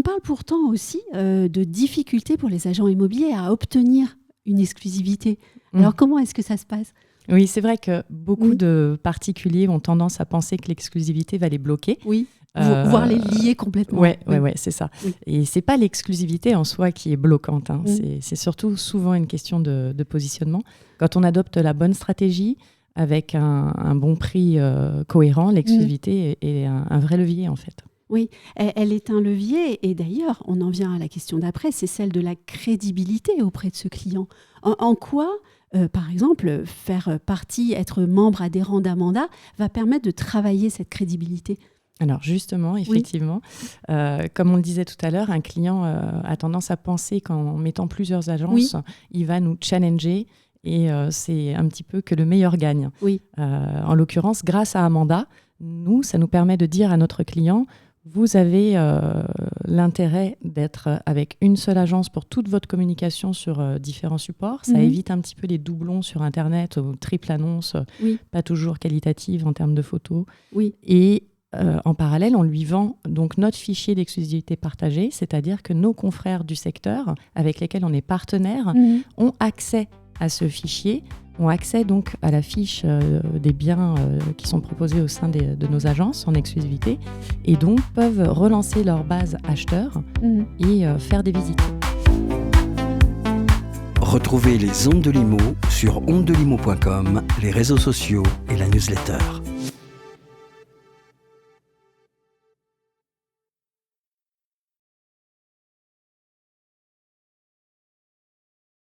parle pourtant aussi de difficultés pour les agents immobiliers à obtenir une exclusivité. Alors, comment est-ce que ça se passe ? Oui, c'est vrai que beaucoup de particuliers ont tendance à penser que l'exclusivité va les bloquer. Oui, voire les lier complètement. Oui, c'est ça. Oui. Et ce n'est pas l'exclusivité en soi qui est bloquante. C'est surtout souvent une question de positionnement. Quand on adopte la bonne stratégie, avec un bon prix cohérent, l'exclusivité est un vrai levier en fait. Oui, elle est un levier et d'ailleurs, on en vient à la question d'après, c'est celle de la crédibilité auprès de ce client. En quoi, par exemple, faire partie, être membre adhérent d'Amanda va permettre de travailler cette crédibilité ? Alors justement, effectivement, comme on le disait tout à l'heure, un client a tendance à penser qu'en mettant plusieurs agences, il va nous challenger et c'est un petit peu que le meilleur gagne. Oui. En l'occurrence, grâce à Amanda, ça nous permet de dire à notre client, vous avez l'intérêt d'être avec une seule agence pour toute votre communication sur différents supports. Ça évite un petit peu les doublons sur Internet ou triple annonce, pas toujours qualitative en termes de photos. Oui. Et en parallèle, on lui vend donc notre fichier d'exclusivité partagée, c'est-à-dire que nos confrères du secteur avec lesquels on est partenaire ont accès à ce fichier, ont accès donc à la fiche des biens qui sont proposés au sein de nos agences en exclusivité et donc peuvent relancer leur base acheteurs et faire des visites. Retrouvez les ondes de Limo sur ondedelimo.com, les réseaux sociaux et la newsletter.